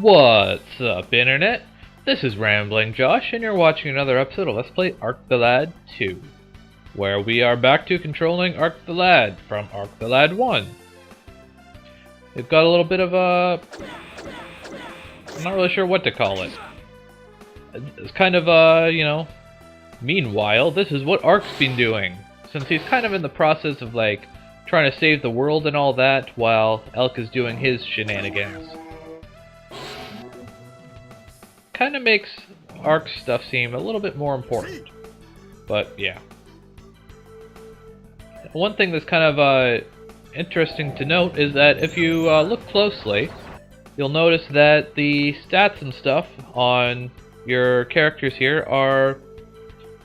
What's up, Internet? This is Rambling Josh, and you're watching another episode of Let's Play Arc the Lad 2, where we are back to controlling Arc the Lad from Arc the Lad 1. We've got a little bit of a... I'm not really sure what to call it. It's kind of meanwhile, this is what Arc's been doing, since he's kind of in the process of, like, trying to save the world and all that, while Elk is doing his shenanigans. Kind of makes Arc's stuff seem a little bit more important. But, yeah. One thing that's kind of interesting to note is that if you look closely, you'll notice that the stats and stuff on your characters here are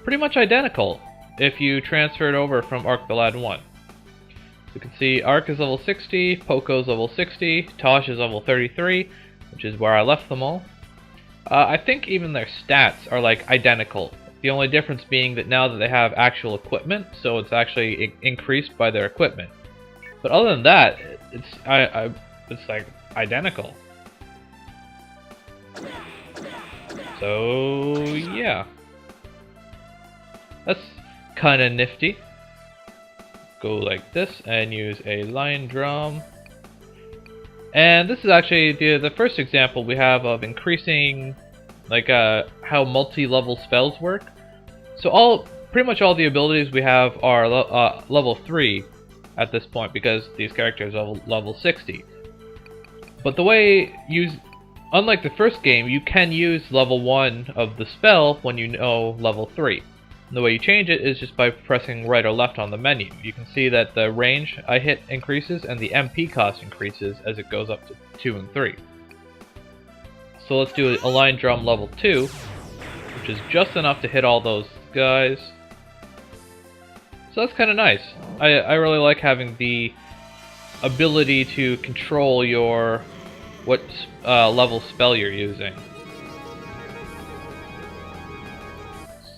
pretty much identical if you transfer it over from Arc the Lad 1. You can see Arc is level 60, Poco's level 60, Tosh is level 33, which is where I left them all. I think even their stats are like identical. The only difference being that now that they have actual equipment, so it's actually increased by their equipment. But other than that, it's like identical. So yeah, that's kind of nifty. Go like this and use a lion drum. And this is actually the first example we have of increasing, like, how multi-level spells work. So pretty much all the abilities we have are level 3 at this point, because these characters are level 60. But the way unlike the first game, you can use level 1 of the spell when you know level 3. And the way you change it is just by pressing right or left on the menu. You can see that the range I hit increases and the MP cost increases as it goes up to 2 and 3. So let's do a line drum level 2, which is just enough to hit all those guys. So that's kind of nice. I really like having the ability to control what level spell you're using.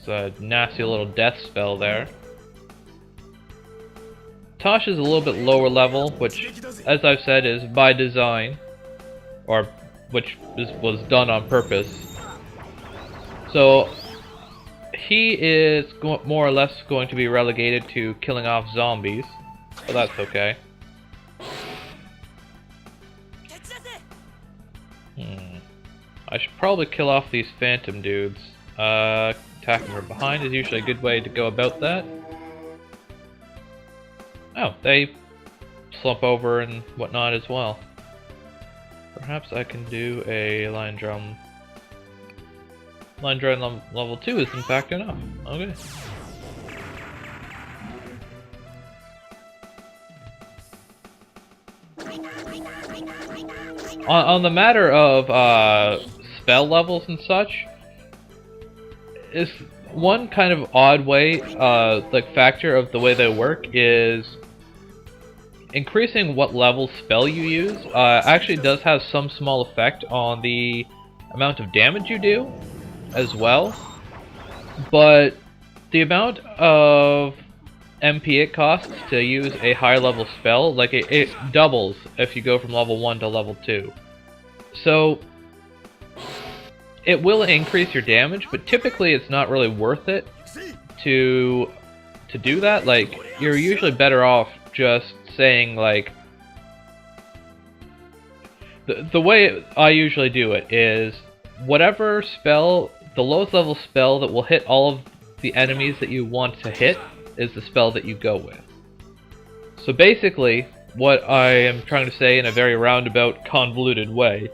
It's a nasty little death spell there. Tosh is a little bit lower level, which, as I've said, is by design, or was done on purpose. So he is more or less going to be relegated to killing off zombies, but that's okay. I should probably kill off these phantom dudes. Attacking from behind is usually a good way to go about that. Oh, they slump over and whatnot as well. Perhaps I can do a line drum. Line drum level 2 is in fact enough. Okay. On the matter of spell levels and such, is one kind of odd way, like factor of the way they work is increasing what level spell you use actually does have some small effect on the amount of damage you do as well, but the amount of MP it costs to use a high level spell, like it doubles if you go from level 1 to level 2. So it will increase your damage, but typically it's not really worth it to do that. Like, you're usually better off just saying, like, the way I usually do it is whatever spell, the lowest level spell that will hit all of the enemies that you want to hit is the spell that you go with. So basically, what I am trying to say in a very roundabout, convoluted way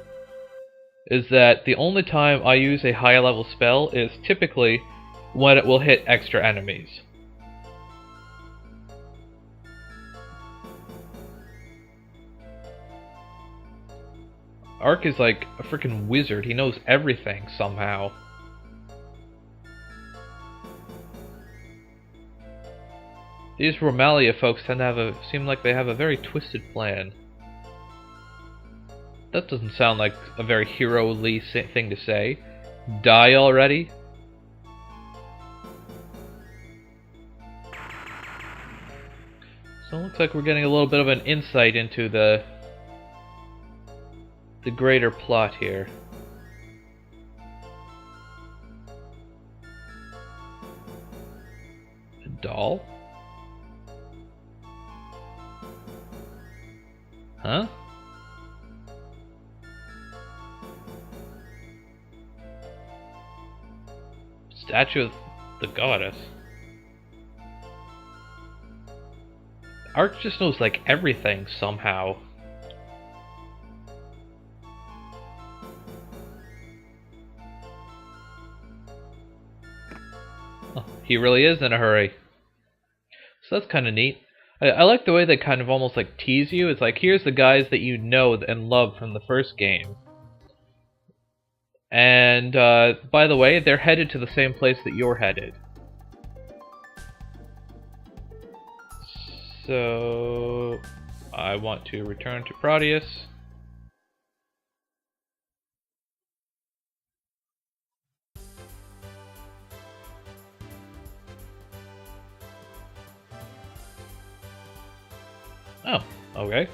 is that the only time I use a high level spell is typically when it will hit extra enemies. Arc is like a freaking wizard. He knows everything somehow. These Romalia folks tend to seem like they have a very twisted plan. That doesn't sound like a very hero-ly thing to say. Die already? So it looks like we're getting a little bit of an insight into the the greater plot here. A doll? Huh? Statue of the goddess. Ark just knows like everything somehow. Oh, he really is in a hurry. So that's kind of neat. I like the way they kind of almost like tease you. It's like, here's the guys that you know and love from the first game. And by the way, they're headed to the same place that you're headed. So I want to return to Proteus. Oh, okay.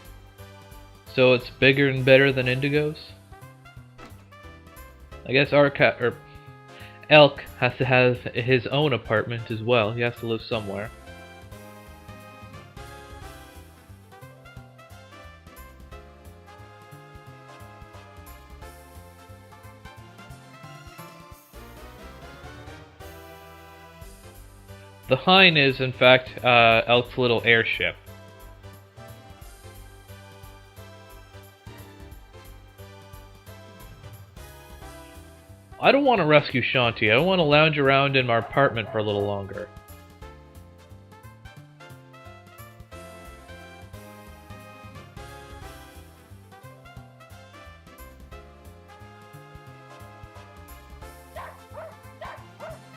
So it's bigger and better than Indigo's? I guess Elk has to have his own apartment as well. He has to live somewhere. The Hind is, in fact, Elk's little airship. I don't want to rescue Shanti. I want to lounge around in my apartment for a little longer.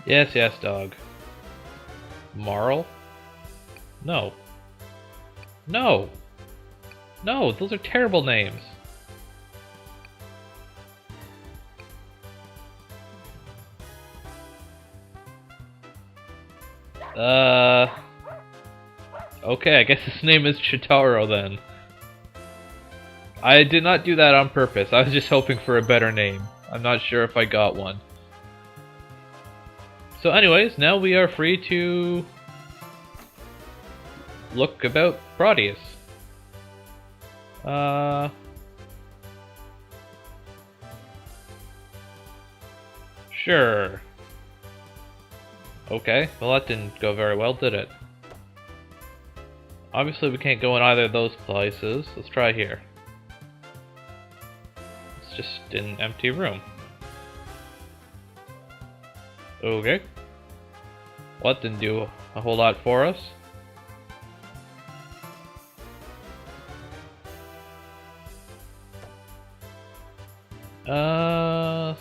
Yes, yes, dog. Marl? No. No! No, those are terrible names. Okay, I guess his name is Chitaro then. I did not do that on purpose. I was just hoping for a better name. I'm not sure if I got one. So anyways, now we are free to look about Proteus. Sure. Okay, well that didn't go very well, did it? Obviously we can't go in either of those places. Let's try here. It's just an empty room. Okay. Well, that didn't do a whole lot for us. Let's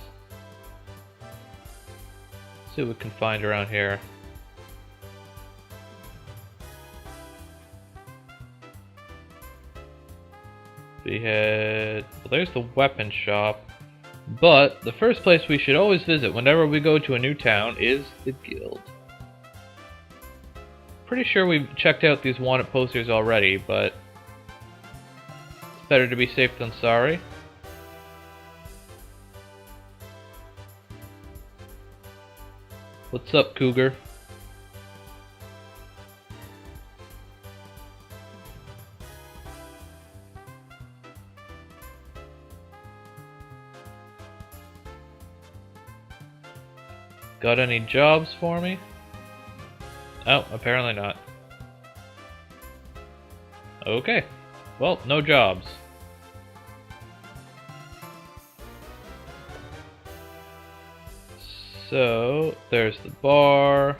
see what we can find around here. We had... well, there's the weapon shop. But the first place we should always visit whenever we go to a new town is the guild. Pretty sure we've checked out these wanted posters already, but it's better to be safe than sorry. What's up, Cougar? Got any jobs for me? Oh, apparently not. Okay. Well, no jobs. So, there's the bar.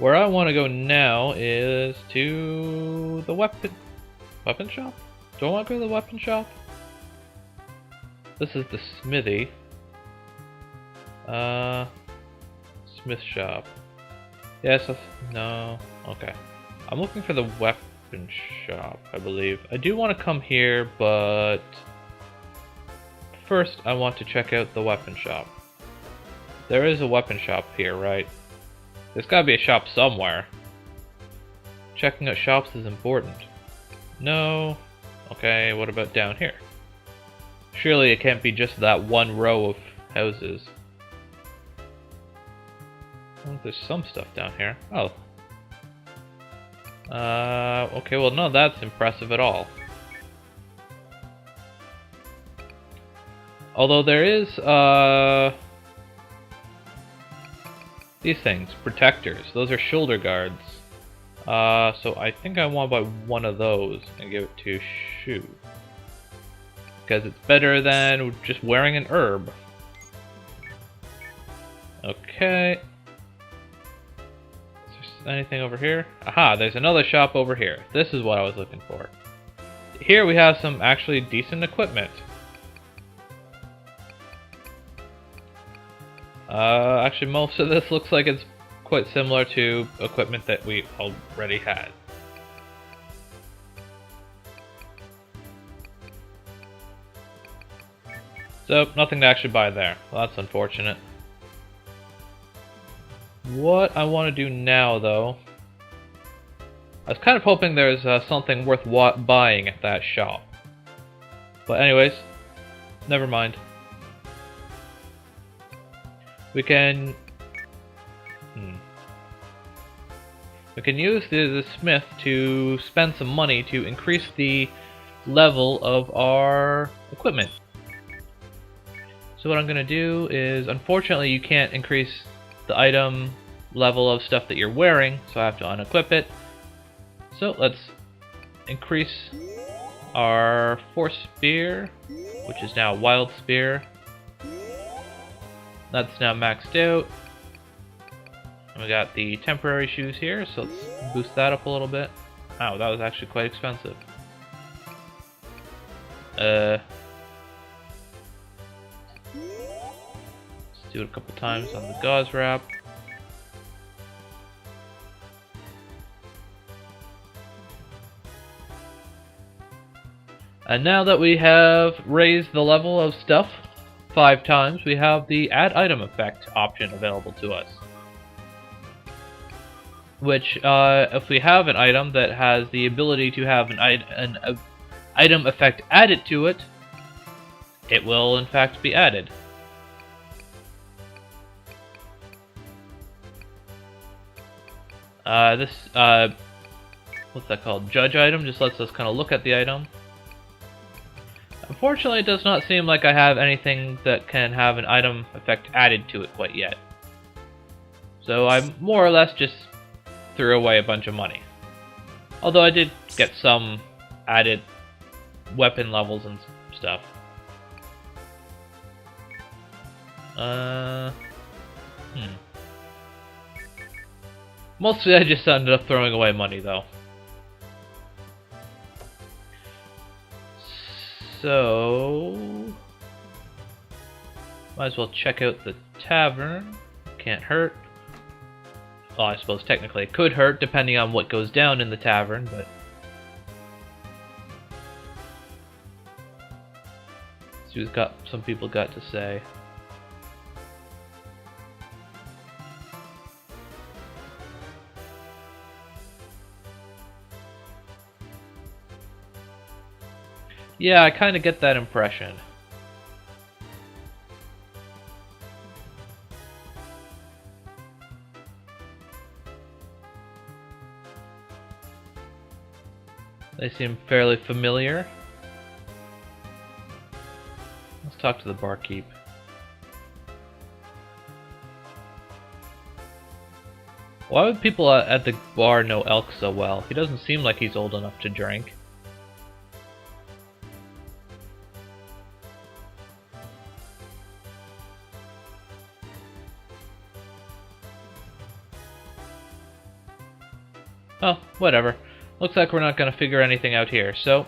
Where I want to go now is to the weapon shop? Do I want to go to the weapon shop? This is the smithy. Smith shop. Yes, no. Okay. I'm looking for the weapon shop, I believe. I do want to come here, but first I want to check out the weapon shop. There is a weapon shop here, right? There's gotta be a shop somewhere. Checking out shops is important. No. Okay, what about down here? Surely it can't be just that one row of houses. Oh, there's some stuff down here. Oh. Okay, well, no, that's impressive at all. Although there is, these things, protectors. Those are shoulder guards. So I think I want to buy one of those and give it to Shu. Because it's better than just wearing an herb. Okay. Is there anything over here? Aha, there's another shop over here. This is what I was looking for. Here we have some actually decent equipment. Actually, most of this looks like it's quite similar to equipment that we already had. So, nothing to actually buy there. Well, that's unfortunate. What I want to do now, though... I was kind of hoping there's something worth buying at that shop. But anyways, never mind. We can... We can use the smith to spend some money to increase the level of our equipment. So what I'm going to do is, unfortunately you can't increase the item level of stuff that you're wearing, so I have to unequip it. So let's increase our force spear, which is now wild spear. That's now maxed out. And we got the temporary shoes here, so let's boost that up a little bit. Wow, that was actually quite expensive. Let's do it a couple times on the gauze wrap. And now that we have raised the level of stuff 5 times, we have the add item effect option available to us. Which, if we have an item that has the ability to have an item effect added to it, it will in fact be added. What's that called? Judge item just lets us kind of look at the item. Unfortunately, it does not seem like I have anything that can have an item effect added to it quite yet. So I more or less just threw away a bunch of money. Although I did get some added weapon levels and stuff. Mostly I just ended up throwing away money though. So might as well check out the tavern. Can't hurt. Well, I suppose technically it could hurt depending on what goes down in the tavern, but let's see what some people got to say. Yeah, I kind of get that impression. They seem fairly familiar. Let's talk to the barkeep. Why would people at the bar know Elk so well? He doesn't seem like he's old enough to drink. Oh, whatever. Looks like we're not going to figure anything out here. So,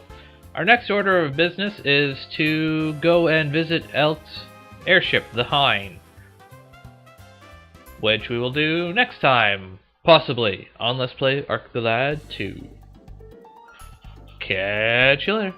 our next order of business is to go and visit Elk's airship, the Hind. Which we will do next time, possibly, on Let's Play Arc the Lad 2. Catch you later.